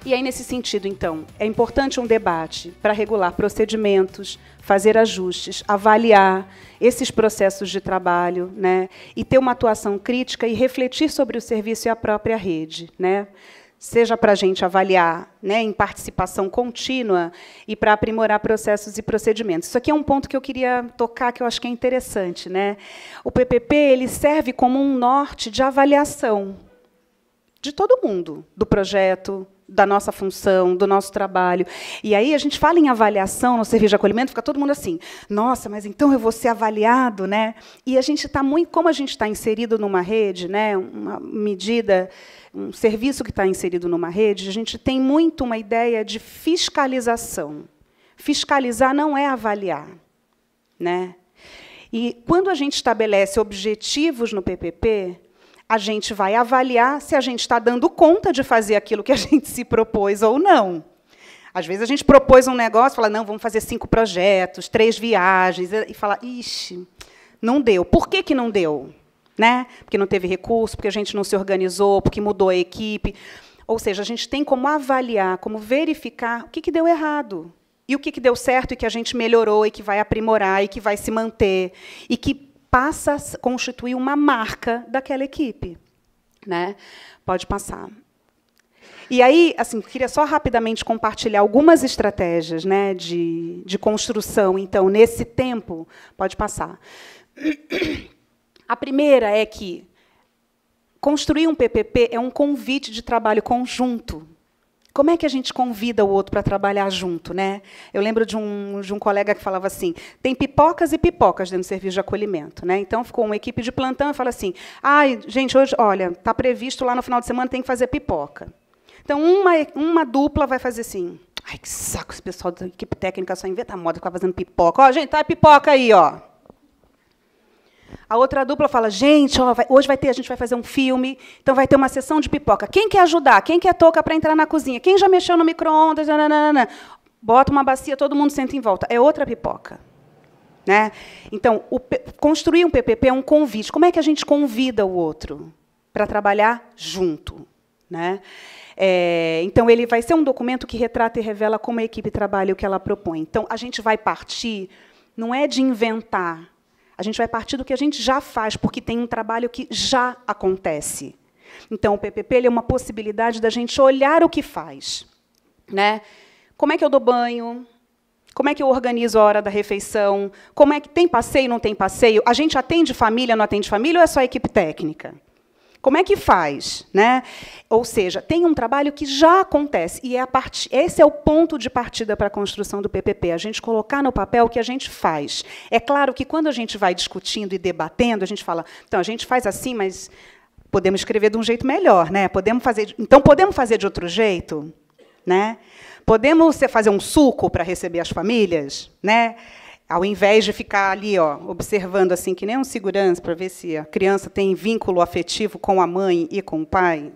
E aí, nesse sentido, então, é importante um debate para regular procedimentos, fazer ajustes, avaliar esses processos de trabalho, né, e ter uma atuação crítica e refletir sobre o serviço e a própria rede, né, seja para a gente avaliar, né, em participação contínua e para aprimorar processos e procedimentos. Isso aqui é um ponto que eu queria tocar, que eu acho que é interessante, né? O PPP ele serve como um norte de avaliação de todo mundo, do projeto, da nossa função, do nosso trabalho. E aí a gente fala em avaliação no serviço de acolhimento, fica todo mundo assim, nossa, mas então eu vou ser avaliado, né? E a gente está muito, como a gente está inserido numa rede, né, uma medida, um serviço que está inserido numa rede, a gente tem muito uma ideia de fiscalização. Fiscalizar não é avaliar, né? E quando a gente estabelece objetivos no PPP, a gente vai avaliar se a gente está dando conta de fazer aquilo que a gente se propôs ou não. Às vezes, a gente propôs um negócio, fala, não, vamos fazer 5 projetos, 3 viagens, e fala, ixi, não deu. Por que não deu? Né? Porque não teve recurso, porque a gente não se organizou, porque mudou a equipe. Ou seja, a gente tem como avaliar, como verificar o que deu errado, e o que deu certo, e que a gente melhorou, e que vai aprimorar, e que vai se manter, e que passa a constituir uma marca daquela equipe, né? Pode passar. E aí, assim, queria só rapidamente compartilhar algumas estratégias, né, de construção. Então, nesse tempo, pode passar. A primeira é que construir um PPP é um convite de trabalho conjunto. Como é que a gente convida o outro para trabalhar junto, né? Eu lembro de um colega que falava assim, tem pipocas e pipocas dentro do serviço de acolhimento, né? Então, ficou uma equipe de plantão e fala assim, ai, gente, hoje, olha, está previsto lá no final de semana, tem que fazer pipoca. Então, uma dupla vai fazer assim, ai, que saco, esse pessoal da equipe técnica só inventa moda, ficar fazendo pipoca. Ó, gente, tá a pipoca aí, ó. A outra dupla fala, gente, ó, hoje a gente vai fazer um filme, então vai ter uma sessão de pipoca. Quem quer ajudar? Quem quer touca para entrar na cozinha? Quem já mexeu no micro-ondas? Bota uma bacia, todo mundo senta em volta. É outra pipoca. Né? Então, construir um PPP é um convite. Como é que a gente convida o outro para trabalhar junto? Né? Então, ele vai ser um documento que retrata e revela como a equipe trabalha e o que ela propõe. Então, a gente vai partir, não é de inventar, a gente vai partir do que a gente já faz, porque tem um trabalho que já acontece. Então, o PPP ele é uma possibilidade da gente olhar o que faz. Né? Como é que eu dou banho? Como é que eu organizo a hora da refeição? Como é que tem passeio, não tem passeio? A gente atende família, não atende família, ou é só a equipe técnica? Como é que faz? Né? Ou seja, tem um trabalho que já acontece, e esse é o ponto de partida para a construção do PPP, a gente colocar no papel o que a gente faz. É claro que, quando a gente vai discutindo e debatendo, a gente fala, então, a gente faz assim, mas podemos escrever de um jeito melhor. Né? Então, podemos fazer de outro jeito? Né? Podemos fazer um suco para receber as famílias? Né? Ao invés de ficar ali, ó, observando assim, que nem um segurança, para ver se a criança tem vínculo afetivo com a mãe e com o pai.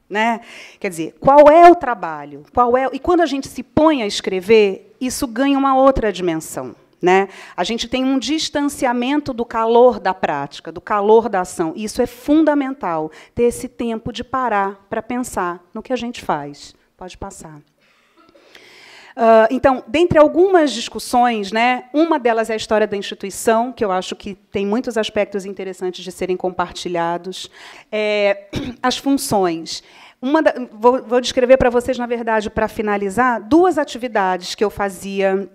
Né? Quer dizer, qual é o trabalho? E quando a gente se põe a escrever, isso ganha uma outra dimensão. Né? A gente tem um distanciamento do calor da prática, do calor da ação. E isso é fundamental, ter esse tempo de parar para pensar no que a gente faz. Pode passar. Então, dentre algumas discussões, né, uma delas é a história da instituição, que eu acho que tem muitos aspectos interessantes de serem compartilhados. As funções. Vou descrever para vocês, na verdade, para finalizar, 2 atividades que eu fazia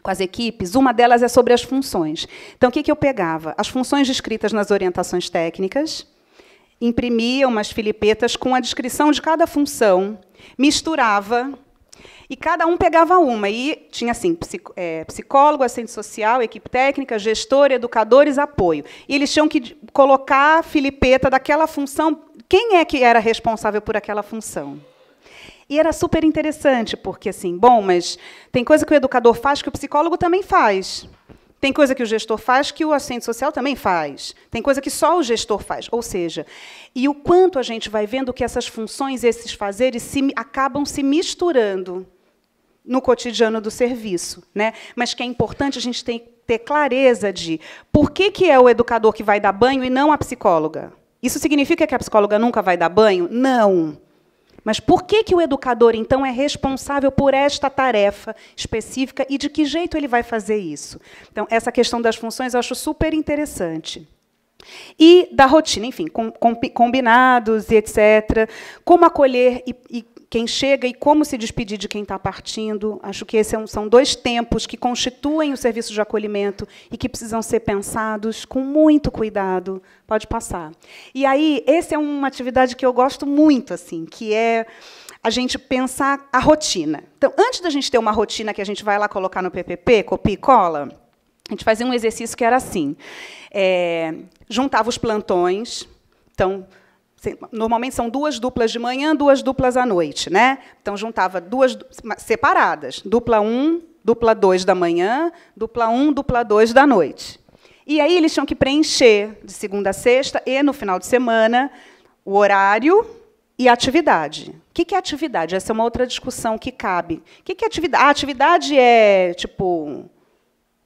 com as equipes. Uma delas é sobre as funções. Então, o que eu pegava? As funções descritas nas orientações técnicas, imprimia umas filipetas com a descrição de cada função, misturava, e cada um pegava uma. E tinha assim, psicólogo, assistente social, equipe técnica, gestor, educadores, apoio. E eles tinham que colocar a filipeta daquela função. Quem é que era responsável por aquela função? E era super interessante, porque, assim, bom, mas tem coisa que o educador faz que o psicólogo também faz. Tem coisa que o gestor faz que o assistente social também faz. Tem coisa que só o gestor faz. Ou seja, e o quanto a gente vai vendo que essas funções, esses fazeres, acabam se misturando no cotidiano do serviço. Né? Mas que é importante a gente ter clareza de por que é o educador que vai dar banho e não a psicóloga. Isso significa que a psicóloga nunca vai dar banho? Não. Mas por que o educador, então, é responsável por esta tarefa específica e de que jeito ele vai fazer isso? Então, essa questão das funções eu acho super interessante. E da rotina, enfim, combinados e etc. Como acolher e quem chega e como se despedir de quem está partindo. Acho que esses são dois tempos que constituem o serviço de acolhimento e que precisam ser pensados com muito cuidado. Pode passar. E aí, essa é uma atividade que eu gosto muito, assim, que é a gente pensar a rotina. Então, antes da gente ter uma rotina que a gente vai lá colocar no PPP, copia e cola, a gente fazia um exercício que era assim. Juntava os plantões. Então, normalmente são 2 duplas de manhã, 2 duplas à noite, né? Então, juntava 2 separadas. Dupla 1, dupla 2 da manhã, dupla 1, dupla 2 da noite. E aí eles tinham que preencher, de segunda a sexta, e, no final de semana, o horário e a atividade. O que é atividade? Essa é uma outra discussão que cabe. O que é atividade? A atividade é, tipo,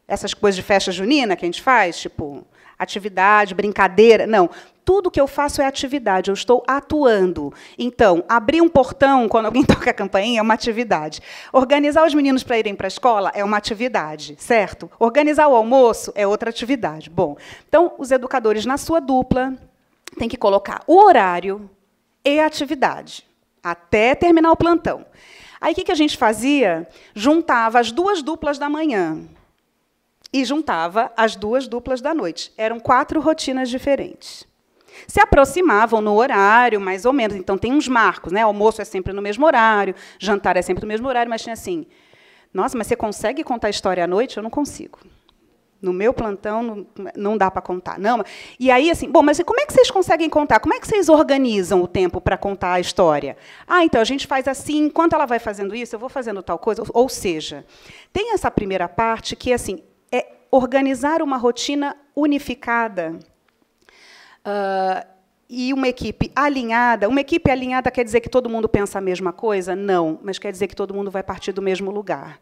essas coisas de festa junina que a gente faz, tipo, atividade, brincadeira. Não. Tudo que eu faço é atividade, eu estou atuando. Então, abrir um portão quando alguém toca a campainha é uma atividade. Organizar os meninos para irem para a escola é uma atividade, certo? Organizar o almoço é outra atividade. Bom, então, os educadores, na sua dupla, têm que colocar o horário e a atividade, até terminar o plantão. Aí, o que a gente fazia? Juntava as 2 duplas da manhã e juntava as 2 duplas da noite. Eram 4 rotinas diferentes. Se aproximavam no horário, mais ou menos. Então, tem uns marcos, né? Almoço é sempre no mesmo horário, jantar é sempre no mesmo horário, mas tinha assim, nossa, mas você consegue contar a história à noite? Eu não consigo. No meu plantão, não dá para contar. Não. E aí, assim, bom, mas como é que vocês conseguem contar? Como é que vocês organizam o tempo para contar a história? Ah, então, a gente faz assim, enquanto ela vai fazendo isso, eu vou fazendo tal coisa. Ou seja, tem essa primeira parte que, assim, é organizar uma rotina unificada. E uma equipe alinhada. Uma equipe alinhada quer dizer que todo mundo pensa a mesma coisa? Não, mas quer dizer que todo mundo vai partir do mesmo lugar,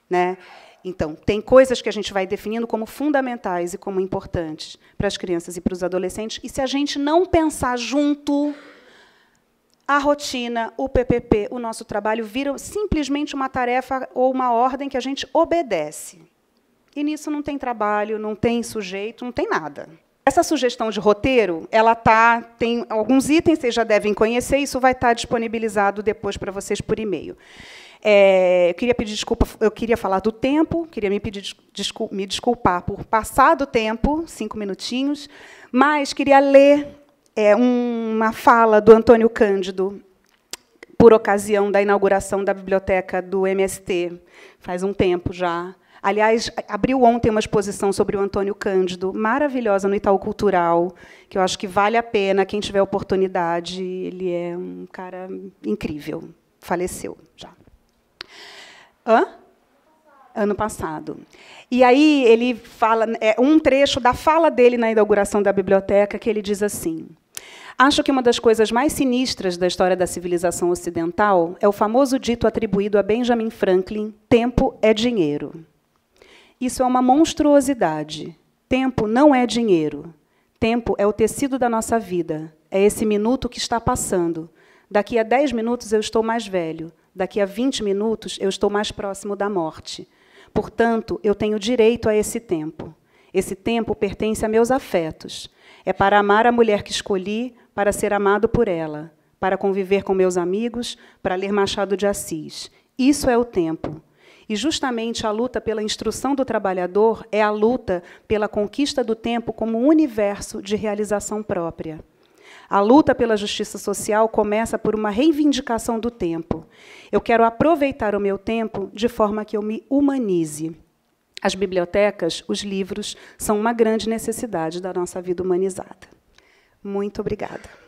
né? Então, tem coisas que a gente vai definindo como fundamentais e como importantes para as crianças e para os adolescentes, e se a gente não pensar junto, a rotina, o PPP, o nosso trabalho, vira simplesmente uma tarefa ou uma ordem que a gente obedece. E nisso não tem trabalho, não tem sujeito, não tem nada. Essa sugestão de roteiro, ela tem alguns itens, vocês já devem conhecer, isso vai estar disponibilizado depois para vocês por e-mail. Eu queria pedir desculpa, eu queria falar do tempo, queria me desculpar por passar do tempo, 5 minutinhos, mas queria ler uma fala do Antônio Cândido, por ocasião da inauguração da biblioteca do MST, faz um tempo já. Aliás, abriu ontem uma exposição sobre o Antônio Cândido, maravilhosa, no Itaú Cultural, que eu acho que vale a pena, quem tiver oportunidade. Ele é um cara incrível. Faleceu já. Ano passado. E aí ele fala, um trecho da fala dele na inauguração da biblioteca, que ele diz assim: acho que uma das coisas mais sinistras da história da civilização ocidental é o famoso dito atribuído a Benjamin Franklin: tempo é dinheiro. Isso é uma monstruosidade. Tempo não é dinheiro. Tempo é o tecido da nossa vida. É esse minuto que está passando. Daqui a 10 minutos eu estou mais velho. Daqui a 20 minutos eu estou mais próximo da morte. Portanto, eu tenho direito a esse tempo. Esse tempo pertence a meus afetos. É para amar a mulher que escolhi, para ser amado por ela, para conviver com meus amigos, para ler Machado de Assis. Isso é o tempo. E, justamente, a luta pela instrução do trabalhador é a luta pela conquista do tempo como um universo de realização própria. A luta pela justiça social começa por uma reivindicação do tempo. Eu quero aproveitar o meu tempo de forma que eu me humanize. As bibliotecas, os livros, são uma grande necessidade da nossa vida humanizada. Muito obrigada.